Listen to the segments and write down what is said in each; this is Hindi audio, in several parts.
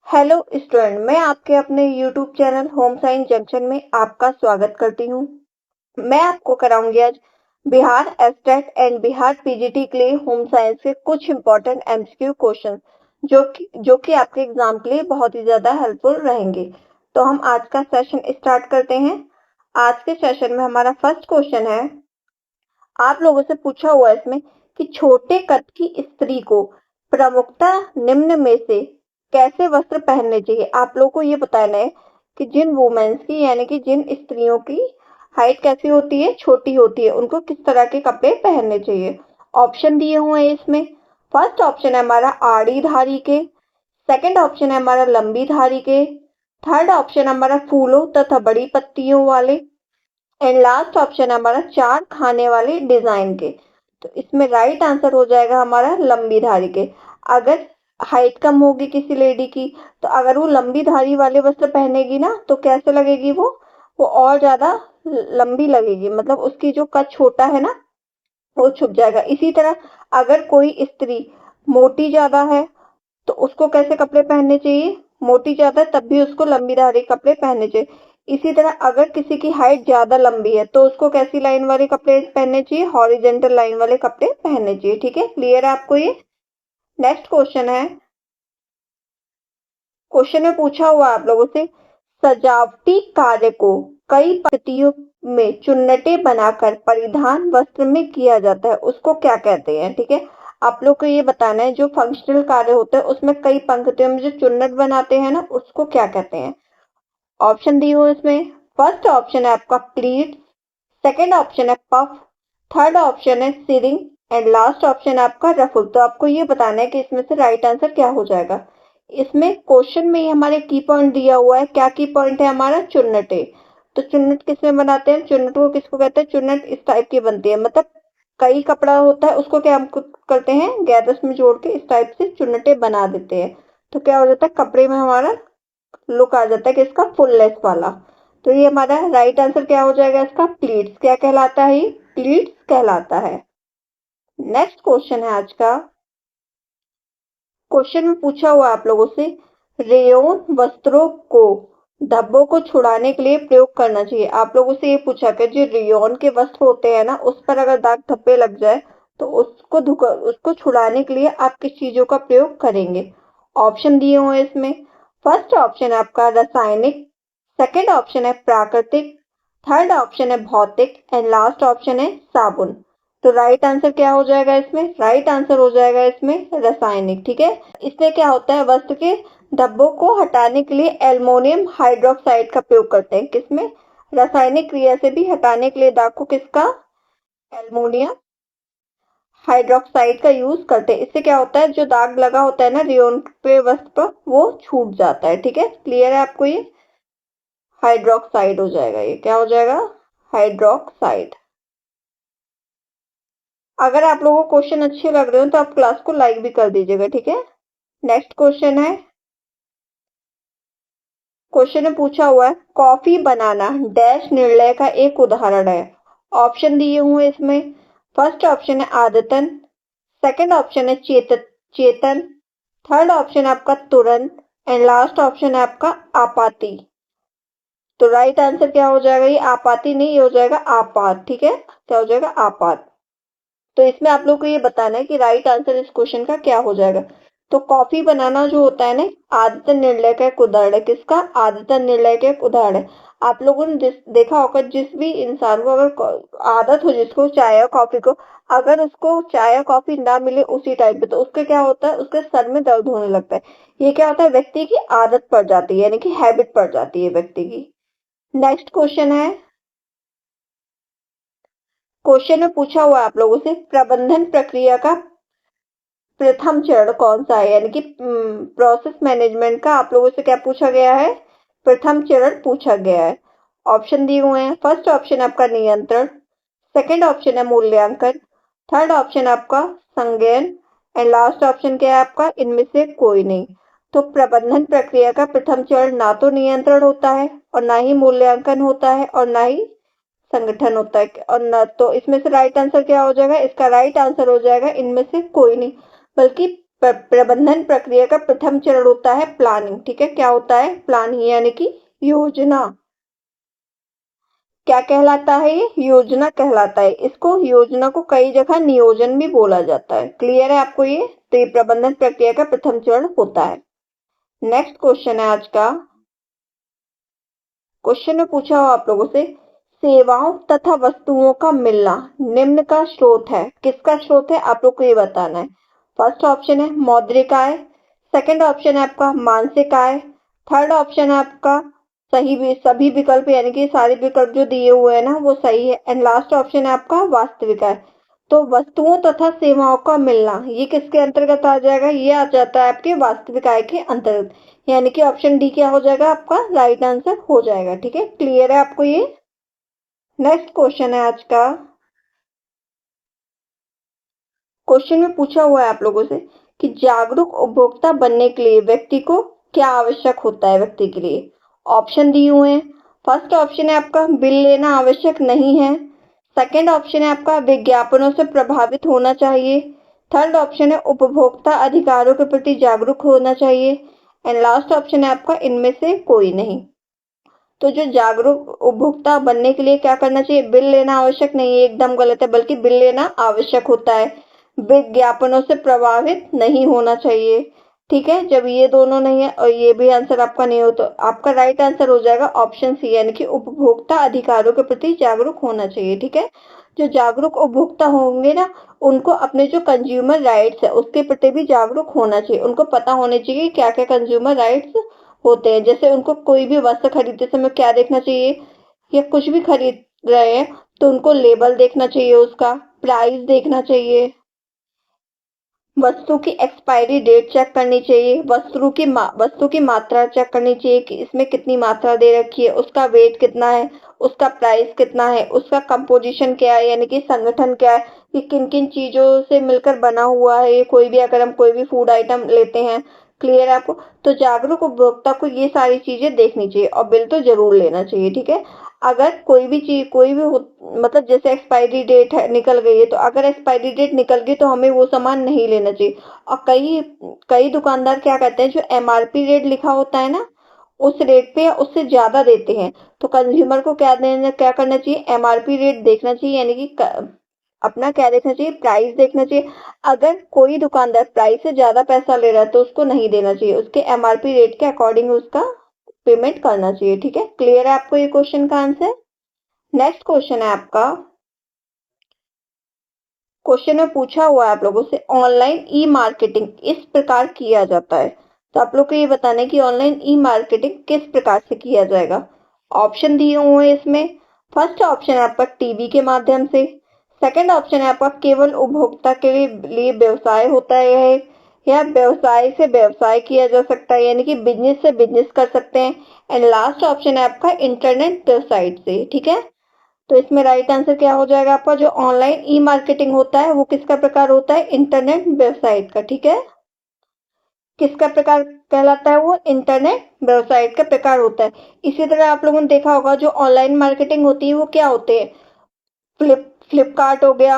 हेलो स्टूडेंट, मैं आपके अपने YouTube channel home science junction में आपका स्वागत करती हूँ। मैं आपको कराऊंगी आज Bihar estate and Bihar PGT के लिए होम साइंस के कुछ इंपॉर्टेंट एमसीक्यू क्वेश्चन जो कि आपके एग्जाम के लिए बहुत ही ज्यादा हेल्पफुल रहेंगे। तो हम आज का सेशन स्टार्ट करते हैं। आज के सेशन में हमारा फर्स्ट क्वेश्चन है, आप लोगों से पूछा हुआ है इसमें कि छोटे कद की स्त्री को प्रमुखता निम्न में से कैसे वस्त्र पहनने चाहिए। आप लोगों को ये बताना है कि जिन वुमेन्स की यानी कि जिन स्त्रियों की हाइट कैसी होती है, छोटी होती है, उनको किस तरह के कपड़े पहनने चाहिए। ऑप्शन दिए हुए हैं इसमें। फर्स्ट ऑप्शन है हमारा आड़ी धारी के, सेकंड ऑप्शन है हमारा लंबी धारी के, थर्ड ऑप्शन हमारा फूलों तथा बड़ी पत्तियों वाले, एंड लास्ट ऑप्शन है हमारा चार खाने वाले डिजाइन के। तो इसमें राइट आंसर हो जाएगा हमारा लंबी धारी के। अगर हाइट कम होगी किसी लेडी की, तो अगर वो लंबी धारी वाले वस्त्र पहनेगी ना, तो कैसे लगेगी वो और ज्यादा लंबी लगेगी, मतलब उसकी जो कद छोटा है ना वो छुप जाएगा। इसी तरह अगर कोई स्त्री मोटी ज्यादा है तो उसको कैसे कपड़े पहनने चाहिए, मोटी ज्यादा है तब भी उसको लंबी धारी कपड़े पहनने चाहिए। इसी तरह अगर किसी की हाइट ज्यादा लंबी है तो उसको कैसी लाइन वाले कपड़े पहनने चाहिए, हॉरिजेंटल लाइन वाले कपड़े पहनने चाहिए। ठीक है, क्लियर है आपको ये। नेक्स्ट क्वेश्चन है, क्वेश्चन में पूछा हुआ आप लोगों से सजावटी कार्य को कई पद्धतियों में चुन्नटे बनाकर परिधान वस्त्र में किया जाता है, उसको क्या कहते हैं। ठीक है, आप लोग को ये बताना है जो फंक्शनल कार्य होता है उसमें कई पंक्तियों में जो चुन्नट बनाते हैं ना, उसको क्या कहते हैं। ऑप्शन दी हुए इसमें। फर्स्ट ऑप्शन है आपका प्लीट, सेकंड ऑप्शन है पफ, थर्ड ऑप्शन है सीरिंग, एंड लास्ट ऑप्शन है आपका रफुल। तो आपको ये बताना है कि इसमें से राइट आंसर क्या हो जाएगा। इसमें क्वेश्चन में ही हमारे की पॉइंट दिया हुआ है। क्या की पॉइंट है हमारा, चुन्नटे। तो चुन्नट किसमें बनाते हैं, चुन्नट को किसको कहते हैं, चुन्नट इस टाइप की बनती है, मतलब कई कपड़ा होता है उसको क्या हम करते हैं, गैदर्स में जोड़ के इस टाइप से चुन्नटे बना देते हैं। तो क्या हो जाता है, कपड़े में हमारा लुक आ जाता है कि इसका फुलनेस वाला। तो ये हमारा राइट आंसर क्या हो जाएगा, इसका प्लीट्स। क्या कहलाता है ये, प्लीट्स कहलाता है। नेक्स्ट क्वेश्चन है आज का। क्वेश्चन में पूछा हुआ आप लोगों से रेयोन वस्त्रों को धब्बों को छुड़ाने के लिए प्रयोग करना चाहिए। आप लोगों से ये पूछा कि जो रेयोन के वस्त्र होते हैं ना, उस पर अगर दाग धब्बे लग जाए तो उसको छुड़ाने के लिए आप किस चीजों का प्रयोग करेंगे। ऑप्शन दिए हुए हैं इसमें। फर्स्ट ऑप्शन है आपका रासायनिक, सेकंड ऑप्शन है प्राकृतिक, थर्ड ऑप्शन है भौतिक, एंड लास्ट ऑप्शन है साबुन। तो राइट आंसर क्या हो जाएगा इसमें, राइट आंसर हो जाएगा इसमें रासायनिक। ठीक है, इसमें क्या होता है, वस्त्र के धब्बों को हटाने के लिए एल्युमिनियम हाइड्रोक्साइड का प्रयोग करते हैं। किसमें, रासायनिक क्रिया से भी हटाने के लिए दाग को किसका, एल्युमिनियम हाइड्रोक्साइड का यूज करते हैं। इससे क्या होता है, जो दाग लगा होता है ना रेयोन पे वस्त्र पर, वो छूट जाता है। ठीक है, क्लियर है आपको ये। हाइड्रोक्साइड हो जाएगा, ये क्या हो जाएगा, हाइड्रोक्साइड। अगर आप लोगों को क्वेश्चन अच्छे लग रहे हो तो आप क्लास को लाइक भी कर दीजिएगा। ठीक है, नेक्स्ट क्वेश्चन है। क्वेश्चन में पूछा हुआ है कॉफी बनाना डैश निर्णय का एक उदाहरण है। ऑप्शन दिए हुए इसमें। फर्स्ट ऑप्शन है आदतन, सेकंड ऑप्शन है चेतन, थर्ड ऑप्शन है आपका तुरंत, एंड लास्ट ऑप्शन है आपका आपाती। तो राइट आंसर क्या हो जाएगा, ये आपाती नहीं, ये हो जाएगा आपात। ठीक है, क्या हो जाएगा, आपात। तो इसमें आप लोग को ये बताना है कि राइट आंसर इस क्वेश्चन का क्या हो जाएगा। तो कॉफी बनाना जो होता है ना, आदतन निर्णय का एक उदाहरण है। किसका, आदतन निर्णय का एक उदाहरण है। आप लोगों ने देखा होगा, जिस भी इंसान को अगर आदत हो, जिसको चाय या कॉफी को, अगर उसको चाय या कॉफी ना मिले उसी टाइम पे, तो उसके क्या होता है, उसके सर में दर्द होने लगता है। ये क्या होता है, व्यक्ति की आदत पड़ जाती है, यानी कि हैबिट पड़ जाती है व्यक्ति की। नेक्स्ट क्वेश्चन है। क्वेश्चन में पूछा हुआ है आप लोगों से प्रबंधन प्रक्रिया का प्रथम चरण कौन सा है, यानी कि प्रोसेस मैनेजमेंट का आप लोगों से क्या पूछा गया है, प्रथम चरण पूछा गया है। ऑप्शन दिए हुए हैं। फर्स्ट ऑप्शन आपका नियंत्रण, सेकंड ऑप्शन है मूल्यांकन, थर्ड ऑप्शन आपका संज्ञान, एंड लास्ट ऑप्शन क्या है आपका, इनमें से कोई नहीं। तो प्रबंधन प्रक्रिया का प्रथम चरण ना तो नियंत्रण होता है, और ना ही मूल्यांकन होता है, और ना ही संगठन होता है, और न तो इसमें से राइट आंसर क्या हो जाएगा, इसका राइट आंसर हो जाएगा इनमें से कोई नहीं, बल्कि प्रबंधन प्रक्रिया का प्रथम चरण होता है प्लानिंग। ठीक है, क्या होता है? प्लानिंग यानी कि योजना। क्या कहलाता है? ये योजना कहलाता है। इसको योजना को कई जगह नियोजन भी बोला जाता है। क्लियर है आपको ये? तो ये प्रबंधन प्रक्रिया का प्रथम चरण होता है। नेक्स्ट क्वेश्चन है आज का। क्वेश्चन में पूछा हो आप लोगों से, सेवाओं तथा वस्तुओं का मिलना निम्न का स्रोत है। किसका स्रोत है? आप लोग को ये बताना है। फर्स्ट ऑप्शन है मौद्रिक आय, सेकंड ऑप्शन है आपका मानसिक आय, थर्ड ऑप्शन है आपका सभी विकल्प यानी कि सारे विकल्प जो दिए हुए हैं ना वो सही है, एंड लास्ट ऑप्शन है आपका वास्तविक आय। तो वस्तुओं तथा सेवाओं का मिलना ये किसके अंतर्गत आ जाएगा? ये आ जाता है आपके वास्तविक आय के अंतर्गत, यानी कि ऑप्शन डी क्या हो जाएगा? आपका राइट आंसर हो जाएगा। ठीक है, क्लियर है आपको ये? नेक्स्ट क्वेश्चन है आज का। क्वेश्चन में पूछा हुआ है आप लोगों से कि जागरूक उपभोक्ता बनने के लिए व्यक्ति को क्या आवश्यक होता है? व्यक्ति के लिए ऑप्शन दिए हुए हैं। फर्स्ट ऑप्शन है आपका बिल लेना आवश्यक नहीं है, सेकंड ऑप्शन है आपका विज्ञापनों से प्रभावित होना चाहिए, थर्ड ऑप्शन है उपभोक्ता अधिकारों के प्रति जागरूक होना चाहिए, एंड लास्ट ऑप्शन है आपका इनमें से कोई नहीं। तो जो जागरूक उपभोक्ता बनने के लिए क्या करना चाहिए? बिल लेना आवश्यक नहीं है, एकदम गलत है, बल्कि बिल लेना आवश्यक होता है। विज्ञापनों से प्रभावित नहीं होना चाहिए। ठीक है, जब ये दोनों नहीं है और ये भी आंसर आपका नहीं हो तो आपका राइट आंसर हो जाएगा ऑप्शन सी, यानी कि उपभोक्ता अधिकारों के प्रति जागरूक होना चाहिए। ठीक है, जो जागरूक उपभोक्ता होंगे ना उनको अपने जो कंज्यूमर राइट्स है उसके प्रति भी जागरूक होना चाहिए। उनको पता होने चाहिए क्या क्या कंज्यूमर राइट्स होते हैं। जैसे उनको कोई भी वस्तु खरीदते समय क्या देखना चाहिए, या कुछ भी खरीद रहे हैं तो उनको लेबल देखना चाहिए, उसका प्राइस देखना चाहिए, वस्तु की एक्सपायरी डेट चेक करनी चाहिए, वस्तु की मात्रा चेक करनी चाहिए कि इसमें कितनी मात्रा दे रखी है, उसका वेट कितना है, उसका प्राइस कितना है, उसका कंपोजिशन क्या है यानी कि संगठन क्या है, कि किन किन चीजों से मिलकर बना हुआ है ये कोई भी, अगर हम कोई भी फूड आइटम लेते हैं। क्लियर है आपको? तो जागरूक उपभोक्ता को ये सारी चीजें देखनी चाहिए और बिल तो जरूर लेना चाहिए। ठीक है, अगर कोई भी चीज मतलब जैसे एक्सपायरी डेट है निकल गई है, तो अगर एक्सपायरी डेट निकल गई तो हमें वो सामान नहीं लेना चाहिए। और कई कई दुकानदार क्या करते हैं, जो एमआरपी रेट लिखा होता है ना उस रेट पे या उससे ज्यादा देते हैं। तो कंज्यूमर को क्या करना चाहिए? एमआरपी रेट देखना चाहिए, यानी कि अपना क्या देखना चाहिए? प्राइस देखना चाहिए। अगर कोई दुकानदार प्राइस से ज्यादा पैसा ले रहा है तो उसको नहीं देना चाहिए, उसके एमआरपी रेट के अकॉर्डिंग उसका पेमेंट करना चाहिए। ठीक है, क्लियर है आपको ये क्वेश्चन का आंसर? नेक्स्ट क्वेश्चन है आपका। क्वेश्चन में पूछा हुआ है आप लोगों से, ऑनलाइन ई मार्केटिंग इस प्रकार किया जाता है। तो आप लोग को ये बताना है कि ऑनलाइन ई मार्केटिंग किस प्रकार से किया जाएगा। ऑप्शन दिए हुए हैं इसमें। फर्स्ट ऑप्शन है आपका टीवी के माध्यम से, सेकंड ऑप्शन है आपका केवल उपभोक्ता के लिए व्यवसाय होता है, या व्यवसाय से व्यवसाय किया जा सकता है यानी कि बिजनेस से बिजनेस कर सकते हैं, एंड लास्ट ऑप्शन है आपका इंटरनेट वेबसाइट से। ठीक है, तो इसमें राइट आंसर क्या हो जाएगा आपका? जो ऑनलाइन ई मार्केटिंग होता है वो किसका प्रकार होता है? इंटरनेट वेबसाइट का। ठीक है, किसका प्रकार कहलाता है? वो इंटरनेट वेबसाइट का प्रकार होता है। इसी तरह आप लोगों ने देखा होगा जो ऑनलाइन मार्केटिंग होती है वो क्या होते हैं? फ्लिपकार्ट हो गया,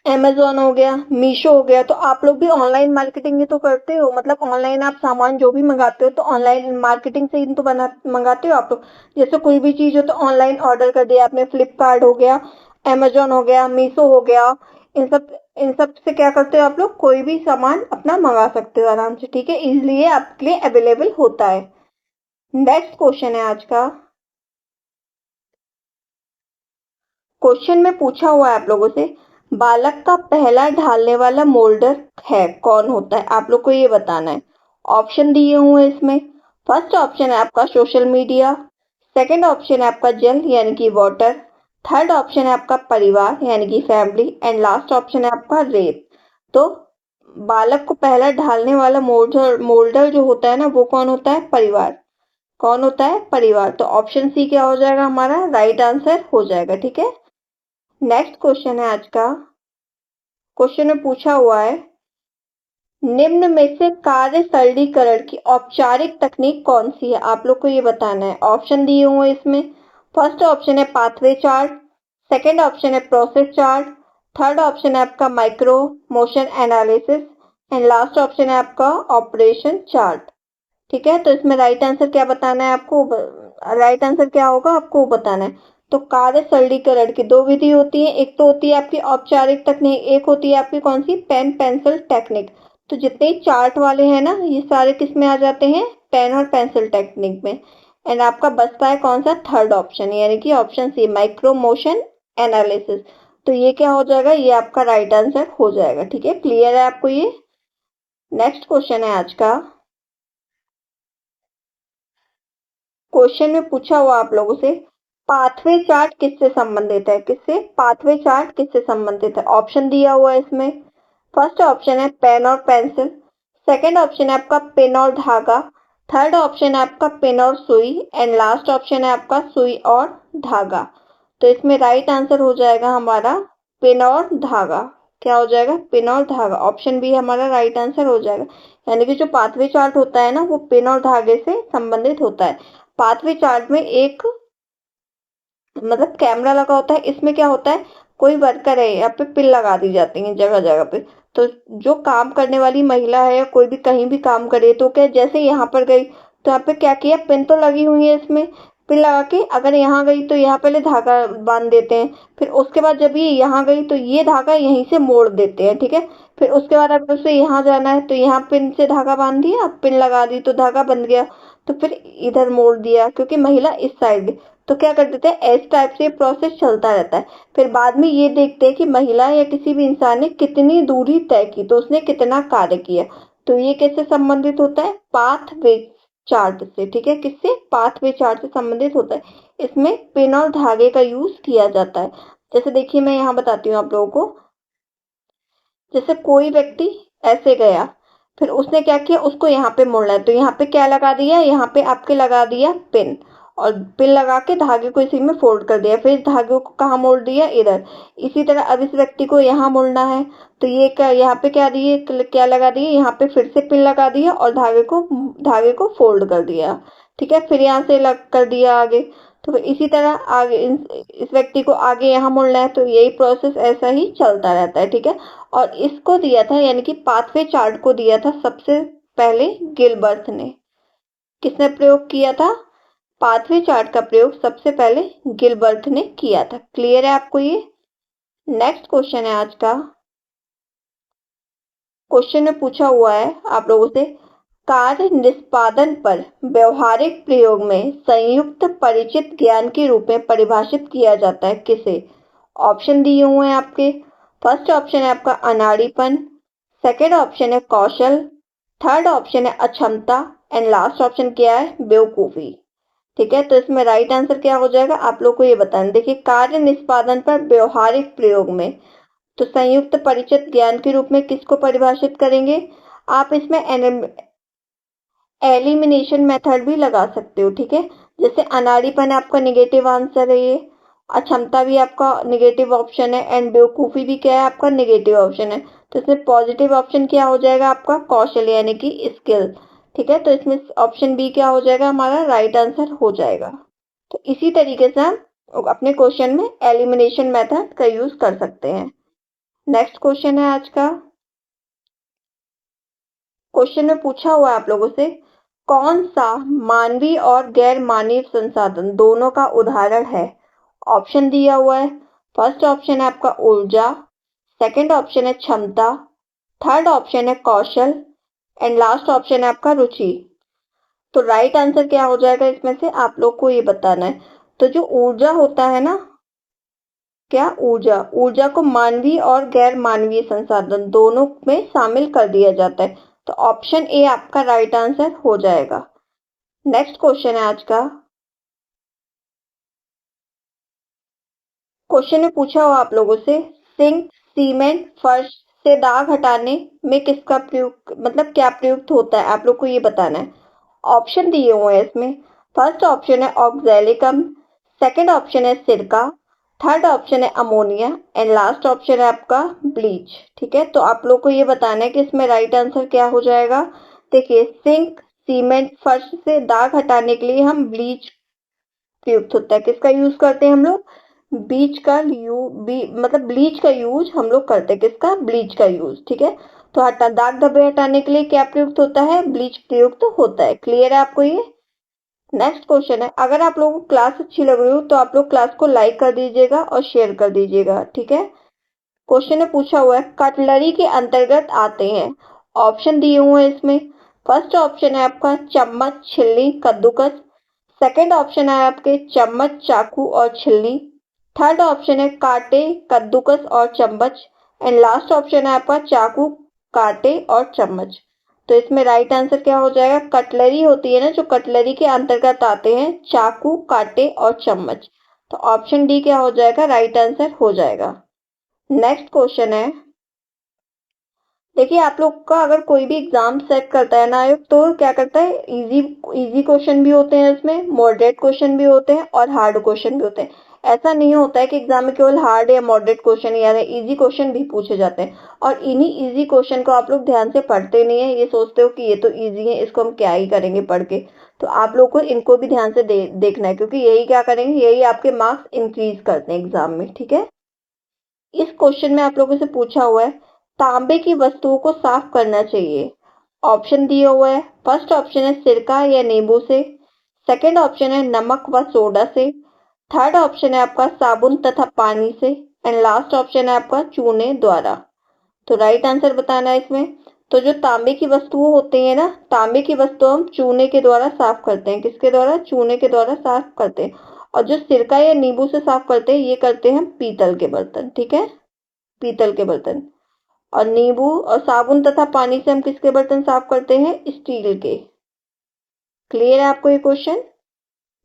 अमेजोन हो गया, मीशो हो गया। तो आप लोग भी ऑनलाइन मार्केटिंग ही तो करते हो, मतलब ऑनलाइन आप सामान जो भी मंगाते हो तो ऑनलाइन मार्केटिंग से ही तो मंगाते हो आप लोग। जैसे कोई भी चीज हो तो ऑनलाइन ऑर्डर कर दिया आपने, फ्लिपकार्ट हो गया, अमेजोन हो गया, मीशो हो गया, इन सब से क्या करते हो आप लोग? कोई भी सामान अपना मंगा सकते हो आराम से। ठीक है, इसलिए आपके लिए अवेलेबल होता है। नेक्स्ट क्वेश्चन है आज का। क्वेश्चन में पूछा हुआ है आप लोगों से, बालक का पहला ढालने वाला मोल्डर है कौन होता है? आप लोग को ये बताना है। ऑप्शन दिए हुए हैं इसमें। फर्स्ट ऑप्शन है आपका सोशल मीडिया, सेकंड ऑप्शन है आपका जल यानी कि वाटर, थर्ड ऑप्शन है आपका परिवार यानी कि फैमिली, एंड लास्ट ऑप्शन है आपका रेत। तो बालक को पहला ढालने वाला मोल्डर मोल्डर जो होता है ना वो कौन होता है? परिवार। कौन होता है? परिवार। तो ऑप्शन सी क्या हो जाएगा? हमारा राइट आंसर हो जाएगा। ठीक है, नेक्स्ट क्वेश्चन है आज का। क्वेश्चन में पूछा हुआ है, निम्न में से कार्य सरलीकरण की औपचारिक तकनीक कौन सी है? आप लोग को ये बताना है। ऑप्शन दिए हुए हैं इसमें। फर्स्ट ऑप्शन है पाथवे चार्ट, सेकंड ऑप्शन है प्रोसेस चार्ट, थर्ड ऑप्शन है आपका micro motion analysis, and last option है आपका ऑपरेशन चार्ट। ठीक है, तो इसमें राइट आंसर क्या बताना है आपको, राइट आंसर क्या होगा आपको बताना है। तो कार्य सरलीकरण की दो विधि होती है, एक तो होती है आपकी औपचारिक तकनीक, एक होती है आपकी कौन सी, पेन पेंसिल टेक्निक। तो जितने चार्ट वाले हैं ना ये सारे किस में आ जाते हैं, पेन और पेंसिल टेक्निक में। एंड आपका बचता है कौन सा, थर्ड ऑप्शन यानी कि option C micro motion analysis. तो ये क्या हो जाएगा, ये आपका राइट आंसर हो जाएगा। ठीक है, क्लियर है आपको ये। नेक्स्ट क्वेश्चन है आज का। क्वेश्चन में पूछा हुआ आप लोगों से, पाथवे चार्ट किससे संबंधित है, किससे, पाथवे चार्ट किससे संबंधित है। ऑप्शन दिया हुआ है इसमें। फर्स्ट ऑप्शन है पेन और पेंसिल, सेकंड ऑप्शन है आपका पेन और धागा, थर्ड ऑप्शन है आपका पेन और सुई, एंड लास्ट ऑप्शन है आपका सुई और धागा। तो इसमें राइट आंसर हो जाएगा हमारा पेन और धागा। क्या हो जाएगा, पेन और धागा। ऑप्शन बी हमारा राइट आंसर हो जाएगा। यानी कि जो पाथवे चार्ट होता है ना वो पेन और धागे से संबंधित होता है। पाथवे चार्ट में एक मतलब कैमरा लगा होता है, इसमें क्या होता है, कोई वर्कर है यहाँ पे पिन लगा दी जाती है जगह जगह पे। तो जो काम करने वाली महिला है या कोई भी कहीं भी काम करे तो क्या जैसे यहाँ पर गई तो यहाँ पे क्या किया, पिन तो लगी हुई है इसमें, पिन लगा के अगर यहाँ गई तो यहाँ पहले धागा बांध देते हैं, फिर उसके बाद जब ये यहाँ गई तो ये धागा यहीं से मोड़ देते हैं। ठीक है, फिर उसके बाद अगर उसे यहाँ जाना है तो यहाँ पिन से धागा बांध दिया, पिन लगा दी तो धागा बंध गया, तो फिर इधर मोड़ दिया क्योंकि महिला इस साइड। तो क्या कर देते हैं, इस टाइप से प्रोसेस चलता रहता है। फिर बाद में ये देखते हैं कि महिला या किसी भी इंसान ने कितनी दूरी तय की, तो उसने कितना कार्य किया। तो ये कैसे संबंधित होता है, पाथवे चार्ट से। ठीक है, किससे, पाथवे चार्ट से संबंधित होता है। इसमें पिन और धागे का यूज किया जाता है। जैसे देखिए मैं यहाँ बताती हूँ आप लोगों को। जैसे कोई व्यक्ति ऐसे गया, फिर उसने क्या किया, उसको यहाँ पे मोड़ना है तो यहाँ पे क्या लगा दिया, यहाँ पे आपके लगा दिया पिन, और पिन लगा के धागे को इसी में फोल्ड कर दिया, फिर इस धागे को कहाँ मोड़ दिया, इधर। इसी तरह अब इस व्यक्ति को यहाँ मोड़ना है तो ये क्या, यहाँ पे क्या दिए, क्या लगा दिए, यहाँ पे फिर से पिन लगा दिया और धागे को फोल्ड कर दिया। ठीक है, फिर यहाँ से लग कर दिया आगे। तो फिर इसी तरह आगे इस व्यक्ति को आगे यहाँ मोड़ना है तो यही प्रोसेस ऐसा ही चलता रहता है। ठीक है, और इसको दिया था यानी कि पाथवे चार्ट को दिया था सबसे पहले गिलबर्ट ने। किसने प्रयोग किया था, पाथवे चार्ट का प्रयोग सबसे पहले गिलबर्ट ने किया था। क्लियर है आपको ये। नेक्स्ट क्वेश्चन है आज का। क्वेश्चन में पूछा हुआ है आप लोगों से, कार्य निष्पादन पर व्यवहारिक प्रयोग में संयुक्त परिचित ज्ञान के रूप में परिभाषित किया जाता है किसे। ऑप्शन दिए हुए हैं आपके। फर्स्ट ऑप्शन है आपका अनाड़ीपन, सेकंड ऑप्शन है कौशल, थर्ड ऑप्शन है अक्षमता, एंड लास्ट ऑप्शन क्या है, बेवकूफी। ठीक है, तो इसमें राइट आंसर क्या हो जाएगा आप लोग को ये बताना। देखिए कार्य निष्पादन पर व्यवहारिक प्रयोग में, तो संयुक्त परिचित ज्ञान के रूप में किसको परिभाषित करेंगे आप, इसमें एलिमिनेशन मेथड भी लगा सकते हो। ठीक है, जैसे अनाड़ीपन आपका निगेटिव आंसर है ये, अक्षमता भी आपका निगेटिव ऑप्शन है, एंड बेवकूफी भी क्या है आपका निगेटिव ऑप्शन है। तो इसमें पॉजिटिव ऑप्शन क्या हो जाएगा आपका, कौशल यानी कि स्किल। ठीक है, तो इसमें ऑप्शन बी क्या हो जाएगा हमारा राइट आंसर हो जाएगा। तो इसी तरीके से हम अपने क्वेश्चन में एलिमिनेशन मेथड का यूज कर सकते हैं। नेक्स्ट क्वेश्चन है आज का। क्वेश्चन में पूछा हुआ है आप लोगों से, कौन सा मानवीय और गैर मानवीय संसाधन दोनों का उदाहरण है। ऑप्शन दिया हुआ है। फर्स्ट ऑप्शन है आपका ऊर्जा, सेकंड ऑप्शन है क्षमता, थर्ड ऑप्शन है कौशल, एंड लास्ट ऑप्शन है आपका रुचि। तो राइट आंसर क्या हो जाएगा इसमें से आप लोग को ये बताना है। तो जो ऊर्जा होता है ना, क्या ऊर्जा, ऊर्जा को मानवीय और गैर मानवीय संसाधन दोनों में शामिल कर दिया जाता है। तो ऑप्शन ए आपका राइट आंसर हो जाएगा। नेक्स्ट क्वेश्चन है आज का। क्वेश्चन में पूछा हुआ आप लोगों से, सिंक सीमेंट फर्श से दाग हटाने में किसका प्रयोग, मतलब क्या प्रयुक्त होता है आप लोग को ये बताना है। ऑप्शन दिए हुए हैं इसमें। फर्स्ट ऑप्शन है ऑक्सैलिकम, सेकंड ऑप्शन है सिरका, थर्ड ऑप्शन है अमोनिया, एंड लास्ट ऑप्शन है आपका ब्लीच। ठीक है, तो आप लोग को ये बताना है कि इसमें राइट आंसर क्या हो जाएगा। देखिए सिंक सीमेंट फर्श से दाग हटाने के लिए हम ब्लीच प्रयुक्त होता है, किसका यूज करते हैं हम लोग, बीच का मतलब ब्लीच का यूज हम लोग करते हैं, किसका, ब्लीच का यूज। ठीक है, तो दाग धब्बे हटाने के लिए क्या प्रयुक्त होता है? ब्लीच प्रयुक्त होता है। क्लियर है आपको ये? नेक्स्ट क्वेश्चन है, अगर आप लोगों को क्लास अच्छी लग रही हो तो आप लोग क्लास को लाइक कर दीजिएगा और शेयर कर दीजिएगा, ठीक है। क्वेश्चन में पूछा हुआ है कटलरी के अंतर्गत आते हैं, ऑप्शन दिए हुए हैं इसमें। फर्स्ट ऑप्शन है आपका चम्मच, छिलनी, कद्दूकस। सेकंड ऑप्शन है आपके चम्मच, चाकू और छिलनी। थर्ड ऑप्शन है कांटे, कद्दूकस और चम्मच। एंड लास्ट ऑप्शन है आपका चाकू, कांटे और चम्मच। तो इसमें राइट आंसर क्या हो जाएगा? कटलरी होती है ना, जो कटलरी के अंतर्गत आते हैं चाकू, कांटे और चम्मच। तो ऑप्शन डी क्या हो जाएगा? राइट आंसर हो जाएगा। नेक्स्ट क्वेश्चन है, देखिए आप लोग का अगर कोई भी एग्जाम सेट करता है ना आयोग, तो क्या करता है, इजी क्वेश्चन भी होते हैं इसमें, मॉडरेट क्वेश्चन भी होते हैं और हार्ड क्वेश्चन भी होते हैं। ऐसा नहीं होता है कि एग्जाम में केवल हार्ड या मॉडरेट क्वेश्चन या इजी क्वेश्चन भी पूछे जाते हैं। और इन्हीं इजी क्वेश्चन को आप लोग ध्यान से पढ़ते नहीं है, ये सोचते हो कि ये तो इजी है, इसको हम क्या ही करेंगे पढ़ के। तो आप लोग को इनको भी ध्यान से देखना है, क्योंकि यही क्या करेंगे, यही आपके मार्क्स इंक्रीज करते हैं एग्जाम में, ठीक है। इस क्वेश्चन में आप लोगों से पूछा हुआ है तांबे की वस्तुओं को साफ करना चाहिए। ऑप्शन दिए हुए है, फर्स्ट ऑप्शन है सिरका या नींबू से। सेकंड ऑप्शन है नमक व सोडा से। थर्ड ऑप्शन है आपका साबुन तथा पानी से। एंड लास्ट ऑप्शन है आपका चूने द्वारा। तो राइट आंसर बताना है इसमें। तो जो तांबे की वस्तुएं होती है ना, तांबे की वस्तु हम चूने के द्वारा साफ करते हैं। किसके द्वारा? चूने के द्वारा साफ करते हैं। और जो सिरका या नींबू से साफ करते हैं, ये करते हैं पीतल के बर्तन, ठीक है, पीतल के बर्तन। और नींबू और साबुन तथा पानी से हम किसके बर्तन साफ करते हैं? स्टील के। क्लियर है आपको ये क्वेश्चन?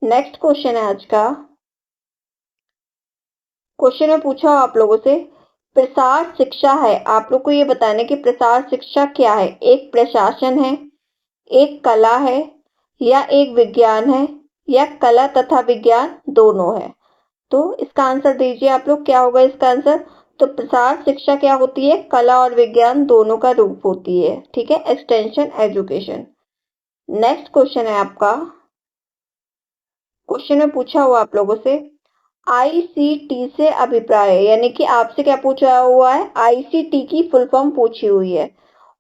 नेक्स्ट क्वेश्चन है आज का। क्वेश्चन में पूछा आप लोगों से प्रसार शिक्षा है, आप लोग को ये बताने की प्रसार शिक्षा क्या है? एक प्रशासन है, एक कला है, या एक विज्ञान है, या कला तथा विज्ञान दोनों है। तो इसका आंसर दीजिए आप लोग, क्या होगा इसका आंसर? तो प्रसार शिक्षा क्या होती है? कला और विज्ञान दोनों का रूप होती है, ठीक है, एक्सटेंशन एजुकेशन। नेक्स्ट क्वेश्चन है आपका। क्वेश्चन में पूछा हुआ आप लोगों से आईसीटी से अभिप्राय है, यानी कि आपसे क्या पूछा हुआ है? आईसीटी की फुल फॉर्म पूछी हुई है।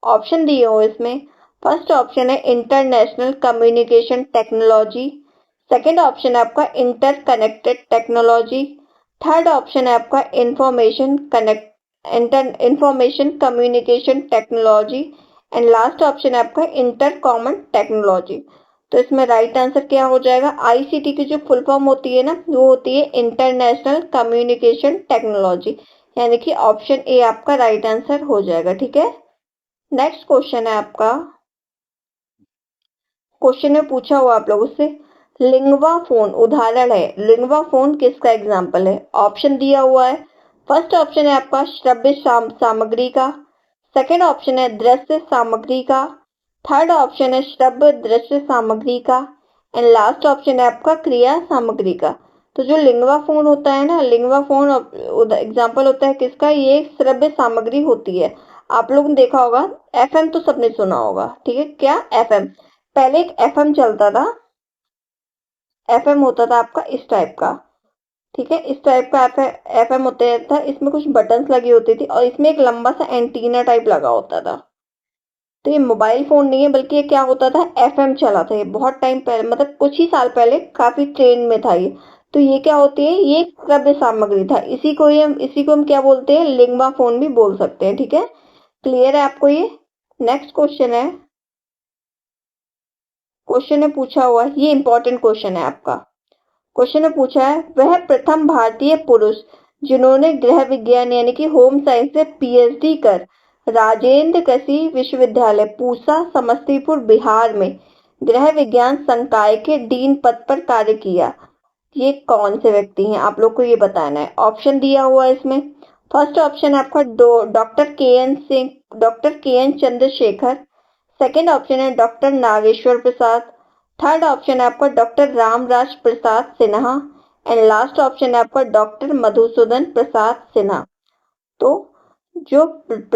ऑप्शन दिए हुए इसमें। फर्स्ट ऑप्शन है international communication technology. Second option है आपका inter connected technology. Third option है आपका information communication technology. And last option है आपका इंटर कॉमन टेक्नोलॉजी। तो इसमें राइट आंसर क्या हो जाएगा? आईसीटी की जो फुल फॉर्म होती है ना, वो होती है इंटरनेशनल कम्युनिकेशन टेक्नोलॉजी, यानी कि ऑप्शन ए आपका राइट आंसर हो जाएगा, ठीक है। नेक्स्ट क्वेश्चन है आपका। क्वेश्चन में पूछा हुआ आप लोगों से लिंगवा फोन उदाहरण है, लिंगवा फोन किसका एग्जाम्पल है? ऑप्शन दिया हुआ है। फर्स्ट ऑप्शन है आपका श्रव्य सामग्री का। सेकंड ऑप्शन है दृश्य सामग्री का। थर्ड ऑप्शन है श्रव्य दृश्य सामग्री का। एंड लास्ट ऑप्शन है आपका क्रिया सामग्री का। तो जो लिंगवा फोन होता है ना, लिंगवा फोन एग्जाम्पल होता है किसका? ये श्रव्य सामग्री होती है। आप लोगों ने देखा होगा, एफएम तो सबने सुना होगा, ठीक है, क्या? एफएम। पहले एक एफएम चलता था, एफएम होता था आपका इस टाइप का, ठीक है, इस टाइप का एफएम होता था। इसमें कुछ बटन्स लगी होती थी और इसमें एक लंबा सा एंटीना टाइप लगा होता था। तो ये मोबाइल फोन नहीं है, बल्कि ये क्या होता था? एफएम चला था। ये बहुत टाइम पहले, मतलब कुछ ही साल पहले काफी ट्रेंड में था ये। तो ये क्या होती है? ये श्रव्य सामग्री था। इसी को हम क्या बोलते हैं? लिंगवा फोन भी बोल सकते हैं, ठीक है। क्लियर है आपको ये? नेक्स्ट क्वेश्चन है। क्वेश्चन में पूछा हुआ, ये इंपॉर्टेंट क्वेश्चन है आपका। क्वेश्चन में पूछा है वह प्रथम भारतीय पुरुष जिन्होंने गृह विज्ञान यानी कि होम साइंस से पीएचडी कर राजेंद्र कृषि विश्वविद्यालय पूसा समस्तीपुर बिहार में गृह विज्ञान संकाय के डीन पद पर कार्य किया, ये कौन से व्यक्ति हैं? आप लोग को ये बताना है। ऑप्शन दिया हुआ है इसमें। फर्स्ट ऑप्शन है आपका डॉक्टर के एन चंद्रशेखर। सेकंड ऑप्शन है डॉक्टर नागेश्वर प्रसाद। थर्ड ऑप्शन है आपका doctor Ramraj Prasad Sinha. And last option है आपका डॉक्टर मधुसूदन प्रसाद सिन्हा। तो जो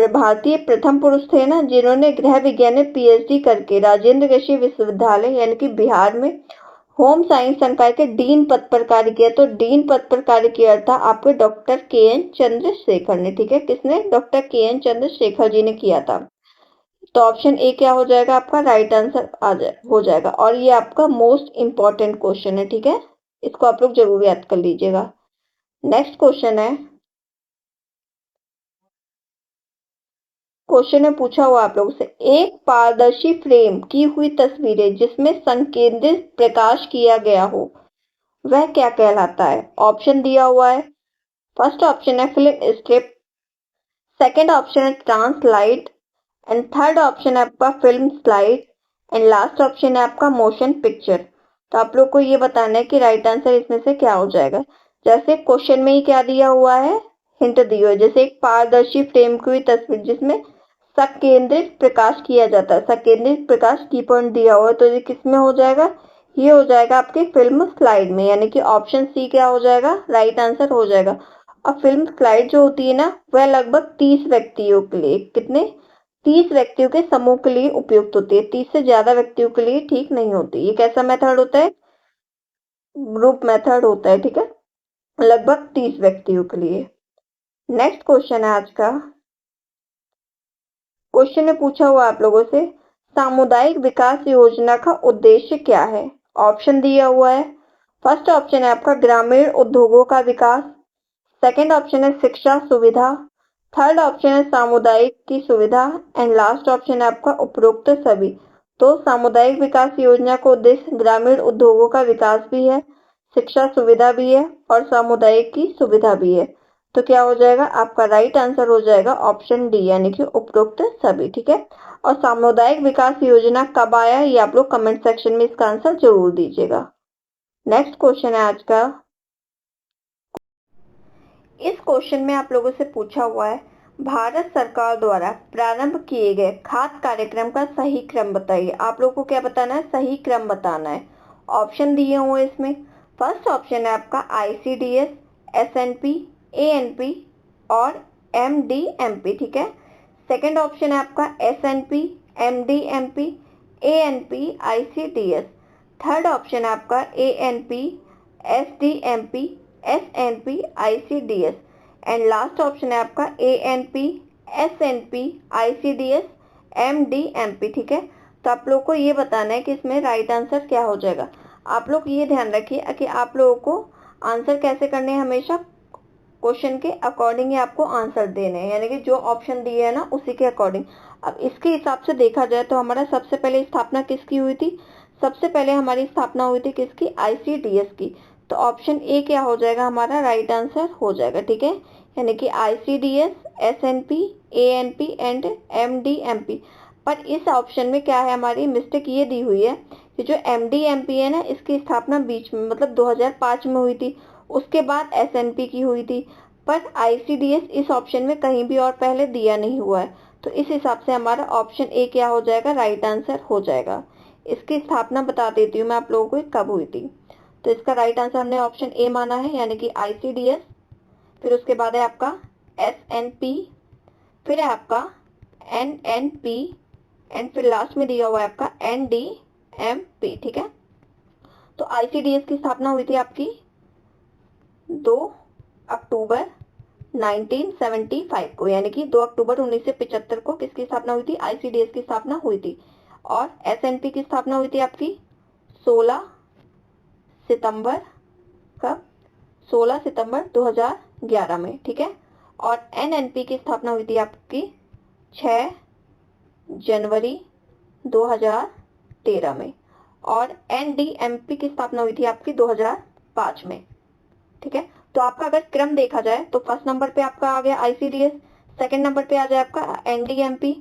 भारतीय प्रथम पुरुष थे ना, जिन्होंने गृह विज्ञान में पीएचडी करके राजेंद्र कृषि विश्वविद्यालय यानी कि बिहार में होम साइंस संकाय के डीन पद पर कार्य किया, तो डीन पद पर कार्य किया था आपके डॉक्टर के एन चंद्रशेखर ने, ठीक है। किसने? डॉक्टर के एन चंद्रशेखर जी ने किया था। तो ऑप्शन ए क्या हो जाएगा आपका राइट आंसर हो जाएगा। और ये आपका मोस्ट इंपॉर्टेंट क्वेश्चन है, ठीक है, इसको आप लोग जरूर याद कर लीजिएगा। नेक्स्ट क्वेश्चन में पूछा हुआ आप लोगों से, एक पारदर्शी फ्रेम की हुई तस्वीरें जिसमें संकेंद्रित प्रकाश किया गया हो वह क्या कहलाता है? ऑप्शन दिया हुआ है। फर्स्ट ऑप्शन है फिल्म स्ट्रिप, सेकंड ऑप्शन है ट्रांसलाइट, एंड थर्ड ऑप्शन है आपका film slide, and last option है आपका मोशन पिक्चर। तो आप लोग को ये बताना है कि राइट आंसर इसमें से क्या हो जाएगा। जैसे क्वेश्चन में ही क्या दिया हुआ है, हिंट दी हुई है, जैसे एक पारदर्शी फ्रेम की हुई तस्वीर जिसमें सकेंद्रित प्रकाश किया जाता है, सकेंद्रित प्रकाश की पॉइंट दिया हुआ है, तो ये किस में हो जाएगा? ये हो जाएगा आपकी फिल्म स्लाइड में, यानी कि ऑप्शन सी क्या हो जाएगा? राइट आंसर हो जाएगा। और फिल्म स्लाइड जो होती है ना, वह लगभग 30 व्यक्तियों के लिए, कितने? 30 व्यक्तियों के समूह के लिए उपयुक्त होती है, 30 से ज्यादा व्यक्तियों के लिए ठीक नहीं होती। ये कैसा मेथड होता है? ग्रुप मेथड होता है, ठीक है, लगभग 30 व्यक्तियों के लिए। नेक्स्ट क्वेश्चन है आज का। क्वेश्चन में पूछा हुआ आप लोगों से, सामुदायिक विकास योजना का उद्देश्य क्या है? ऑप्शन दिया हुआ है। फर्स्ट ऑप्शन है आपका ग्रामीण उद्योगों का विकास, सेकंड ऑप्शन है शिक्षा सुविधा, थर्ड ऑप्शन है सामुदायिक की सुविधा, एंड लास्ट ऑप्शन है आपका उपरोक्त सभी। तो सामुदायिक विकास योजना का उद्देश्य ग्रामीण उद्योगों का विकास भी है, शिक्षा सुविधा भी है और सामुदायिक की सुविधा भी है। तो क्या हो जाएगा आपका? राइट आंसर हो जाएगा ऑप्शन डी, यानी कि उपरोक्त सभी, ठीक है। और सामुदायिक विकास योजना कब आया, ये आप लोग कमेंट सेक्शन में इसका आंसर जरूर दीजिएगा। नेक्स्ट क्वेश्चन है आज का। इस क्वेश्चन में आप लोगों से पूछा हुआ है, भारत सरकार द्वारा प्रारंभ किए गए खाद्य कार्यक्रम का सही क्रम बताइए। आप लोगों को क्या बताना है? सही क्रम बताना है। ऑप्शन दिए हुए इसमें। फर्स्ट ऑप्शन है आपका आईसीडीएस, एसएनपी, एएनपी और एमडीएमपी, ठीक है। सेकंड ऑप्शन है आपका SNP, MDMP, ANP, ICDS. Third option है आपका ANP, SDMP, SNP, ICDS, and last option है आपका एएनपी, एसएनपी, आईसीडीएस, एमडीएमपी, ठीक है। तो आप लोग को ये बताना है कि इसमें राइट आंसर क्या हो जाएगा। आप लोग ये ध्यान रखिए कि आप लोगों को आंसर कैसे करने हैं, हमेशा क्वेश्चन के अकॉर्डिंग ही आपको आंसर देने हैं, यानी कि जो ऑप्शन दिए है ना उसी के अकॉर्डिंग। अब इसके हिसाब से देखा जाए तो हमारा सबसे पहले स्थापना किसकी हुई थी? सबसे पहले हमारी स्थापना हुई थी किसकी? आईसीडीएस की। तो ऑप्शन ए क्या हो जाएगा हमारा? राइट आंसर हो जाएगा, ठीक है, यानी कि आईसीडीएस, एसएनपी, एएनपी एंड एमडीएमपी। पर इस ऑप्शन में क्या है, हमारी मिस्टेक ये दी हुई है कि जो एमडीएमपी है ना, इसकी स्थापना बीच में मतलब 2005 में हुई थी, उसके बाद एसएनपी की हुई थी, पर आईसीडीएस इस ऑप्शन में कहीं भी और पहले दिया नहीं हुआ है। तो इस हिसाब से हमारा ऑप्शन ए क्या हो जाएगा? राइट आंसर हो जाएगा। इसकी स्थापना बता देती हूँ मैं आप लोगों को कब हुई थी। तो इसका राइट आंसर हमने ऑप्शन ए माना है, यानी कि आईसीडीएस, फिर उसके बाद है आपका एसएनपी, फिर है आपका एनएनपी, एंड फिर लास्ट में दिया हुआ है आपका एनडीएमपी, ठीक है। तो आईसीडीएस की स्थापना हुई थी आपकी 2 अक्टूबर 1975 को, यानी कि 2 अक्टूबर 1975 को किसकी स्थापना हुई थी? आईसीडीएस की स्थापना हुई थी। और एसएनपी की स्थापना हुई थी आपकी 16 सितंबर, कब? 16 सितंबर 2011 में, ठीक है। और एनएनपी की स्थापना हुई थी आपकी 6 जनवरी 2013 में। और एनडीएमपी की स्थापना हुई थी आपकी 2005 में, ठीक है। तो आपका अगर क्रम देखा जाए तो फर्स्ट नंबर पे आपका आ गया आईसीडीएस, सेकंड नंबर पे आ जाए आपका एनडीएमपी,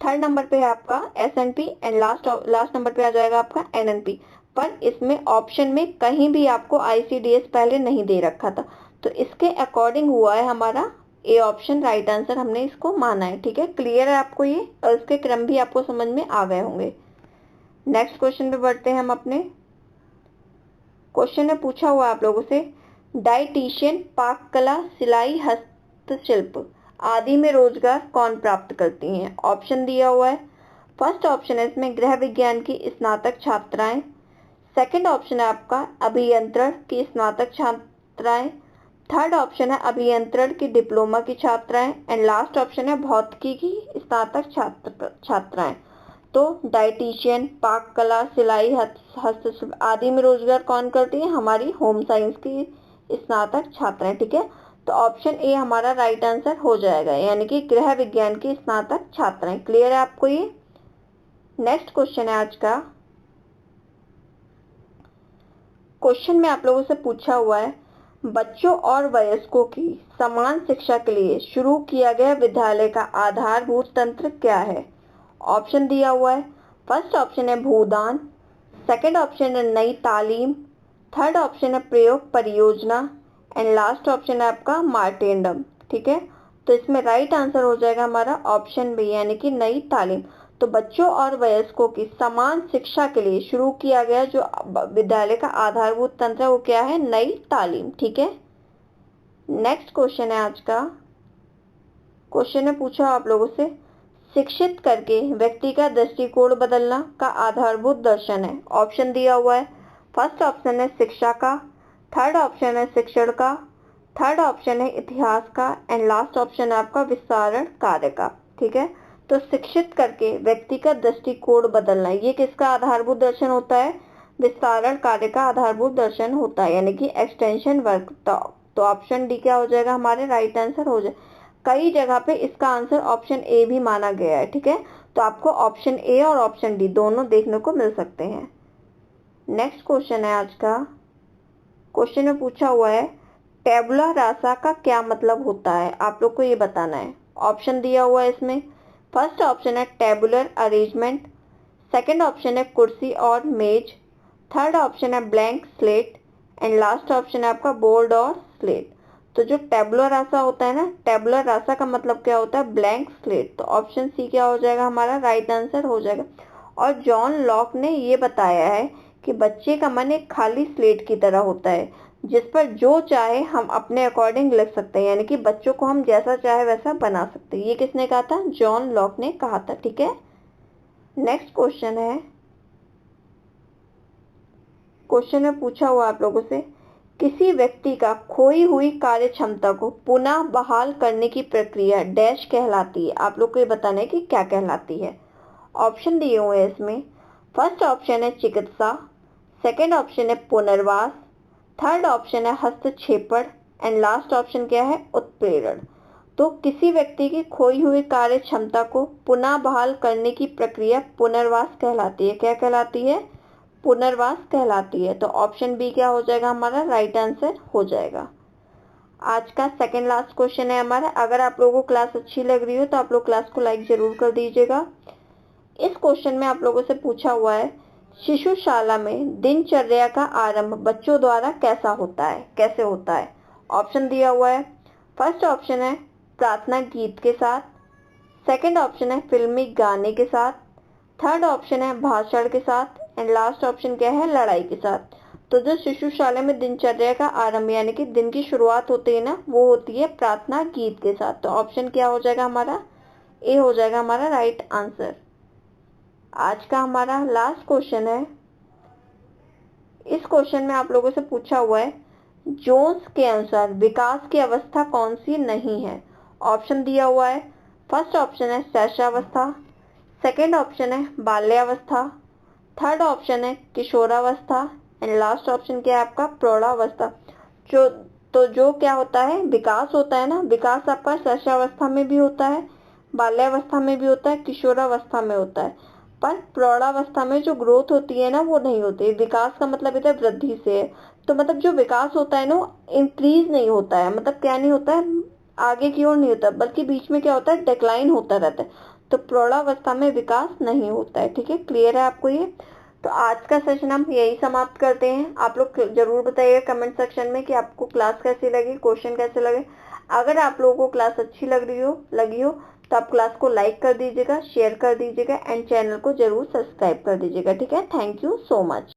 थर्ड नंबर पे है आपका एसएनपी, एंड लास्ट नंबर पे आ जाएगा आपका एनएनपी। पर इसमें ऑप्शन में कहीं भी आपको आईसीडीएस पहले नहीं दे रखा था, तो इसके अकॉर्डिंग हुआ है हमारा ए ऑप्शन राइट आंसर, हमने इसको माना है, ठीक है। क्लियर है आपको ये, और इसके क्रम भी आपको समझ में आ गए होंगे। नेक्स्ट क्वेश्चन पे बढ़ते हैं हम अपने। क्वेश्चन में पूछा हुआ आप लोगों से, डाइटिशियन, पाककला, सिलाई, हस्तशिल्प आदि में रोजगार कौन प्राप्त करती हैं? ऑप्शन दिया हुआ है। फर्स्ट ऑप्शन है इसमें गृह विज्ञान की स्नातक छात्राएं, सेकंड ऑप्शन है आपका अभियंत्रण की स्नातक छात्राएं, थर्ड ऑप्शन है अभियंत्रण की डिप्लोमा की छात्राएं एंड लास्ट ऑप्शन है भौतिकी की स्नातक छात्राएं। तो डाइटिशियन, पाक कला, सिलाई, हस्तशिल्प आदि में रोजगार कौन करती है? हमारी होम साइंस की स्नातक छात्राएं। ठीक है, तो ऑप्शन ए हमारा राइट आंसर हो जाएगा, यानी कि गृह विज्ञान की स्नातक छात्राएं। क्लियर है आपको ये? नेक्स्ट क्वेश्चन है आज का। क्वेश्चन में आप लोगों से पूछा हुआ है, बच्चों और वयस्कों की समान शिक्षा के लिए शुरू किया गया विद्यालय का आधारभूत तंत्र क्या है? ऑप्शन दिया हुआ है। फर्स्ट ऑप्शन है भूदान, सेकंड ऑप्शन है नई तालीम, थर्ड ऑप्शन है प्रयोग परियोजना एंड लास्ट ऑप्शन है आपका मार्टेंडम। ठीक है, तो इसमें राइट आंसर हो जाएगा हमारा ऑप्शन बी, यानी कि नई तालीम। तो बच्चों और वयस्कों की समान शिक्षा के लिए शुरू किया गया जो विद्यालय का आधारभूत तंत्र है वो क्या है? नई तालीम। ठीक है, नेक्स्ट क्वेश्चन है आज का। क्वेश्चन में पूछा आप लोगों से, शिक्षित करके व्यक्ति का दृष्टिकोण बदलना का आधारभूत दर्शन है। ऑप्शन दिया हुआ है। फर्स्ट ऑप्शन है शिक्षा का, थर्ड ऑप्शन है शिक्षण का, थर्ड ऑप्शन है इतिहास का एंड लास्ट ऑप्शन है आपका विस्तारण कार्य का। ठीक है, तो शिक्षित करके व्यक्ति का दृष्टिकोण बदलना, ये किसका आधारभूत दर्शन होता है? विस्तारण कार्य का आधारभूत दर्शन होता है, यानी कि एक्सटेंशन वर्क। तो ऑप्शन डी क्या हो जाएगा? हमारे राइट आंसर हो जाए। कई जगह पे इसका आंसर ऑप्शन ए भी माना गया है। ठीक है, तो आपको ऑप्शन ए और ऑप्शन डी दोनों देखने को मिल सकते हैं। नेक्स्ट क्वेश्चन है आज का। क्वेश्चन में पूछा हुआ है, टेबुला रासा का क्या मतलब होता है? आप लोग को ये बताना है। ऑप्शन दिया हुआ है इसमें। फर्स्ट ऑप्शन है टेबुलर अरेंजमेंट, सेकंड ऑप्शन है कुर्सी और मेज, थर्ड ऑप्शन है blank slate and last option है आपका बोर्ड और स्लेट। तो जो टेबुलर रासा होता है ना, टेबुलर रासा का मतलब क्या होता है? Blank slate. तो ऑप्शन सी क्या हो जाएगा? हमारा राइट आंसर हो जाएगा। और जॉन लॉक ने ये बताया है कि बच्चे का मन एक खाली स्लेट की तरह होता है जिस पर जो चाहे हम अपने अकॉर्डिंग लिख सकते हैं, यानी कि बच्चों को हम जैसा चाहे वैसा बना सकते हैं। ये किसने कहा था? जॉन लॉक ने कहा था। ठीक है, नेक्स्ट क्वेश्चन है। क्वेश्चन में पूछा हुआ आप लोगों से, किसी व्यक्ति का खोई हुई कार्य क्षमता को पुनः बहाल करने की प्रक्रिया डैश कहलाती है? आप लोग को ये बताना है कि क्या कहलाती है। ऑप्शन दिए हुए हैं इसमें। फर्स्ट ऑप्शन है चिकित्सा, सेकंड ऑप्शन है पुनर्वास, थर्ड ऑप्शन है हस्तक्षेपण एंड लास्ट ऑप्शन क्या है? उत्प्रेरण। तो किसी व्यक्ति की खोई हुई कार्य क्षमता को पुनः बहाल करने की प्रक्रिया पुनर्वास कहलाती है। क्या कहलाती है? पुनर्वास कहलाती है। तो ऑप्शन बी क्या हो जाएगा? हमारा राइट आंसर हो जाएगा। आज का सेकंड लास्ट क्वेश्चन है हमारा। अगर आप लोगों को क्लास अच्छी लग रही हो तो आप लोग क्लास को लाइक जरूर कर दीजिएगा। इस क्वेश्चन में आप लोगों से पूछा हुआ है, शिशुशाला में दिनचर्या का आरंभ बच्चों द्वारा कैसा होता है? कैसे होता है? ऑप्शन दिया हुआ है। फर्स्ट ऑप्शन है प्रार्थना गीत के साथ, सेकंड ऑप्शन है फिल्मी गाने के साथ, थर्ड ऑप्शन है भाषण के साथ एंड लास्ट ऑप्शन क्या है? लड़ाई के साथ। तो जो शिशुशाला में दिनचर्या का आरंभ यानी कि दिन की शुरुआत होती है ना, वो होती है प्रार्थना गीत के साथ। तो ऑप्शन क्या हो जाएगा? हमारा ए हो जाएगा हमारा राइट आंसर। आज का हमारा लास्ट क्वेश्चन है। इस क्वेश्चन में आप लोगों से पूछा हुआ है, जोन्स के अनुसार विकास की अवस्था कौन सी नहीं है? ऑप्शन दिया हुआ है। फर्स्ट ऑप्शन है शैशवावस्था, सेकंड ऑप्शन है बाल्यावस्था, थर्ड ऑप्शन है किशोरावस्था एंड लास्ट ऑप्शन क्या है आपका? प्रौढ़ावस्था। जो क्या होता है? विकास होता है ना, विकास आपका शैशवावस्था में भी होता है, बाल्यावस्था में भी होता है, किशोरावस्था में होता है, पर प्रौढ़ावस्था में जो ग्रोथ होती है ना वो नहीं होती। विकास का मतलब इधर वृद्धि से है। तो मतलब जो विकास होता है ना इंक्रीज नहीं होता है, मतलब क्या नहीं होता है? आगे की ओर नहीं होता, बल्कि बीच में क्या होता है? डिक्लाइन होता रहता है। तो प्रौढ़ावस्था में विकास नहीं होता है। ठीक है, क्लियर है आपको ये? तो आज का सेशन हम यही समाप्त करते हैं। आप लोग जरूर बताइएगा कमेंट सेक्शन में कि आपको क्लास कैसी लगी, क्वेश्चन कैसे लगे। अगर आप लोगों को क्लास अच्छी लगी हो तो आप क्लास को लाइक कर दीजिएगा, शेयर कर दीजिएगा एंड चैनल को जरूर सब्सक्राइब कर दीजिएगा। ठीक है, थैंक यू सो मच।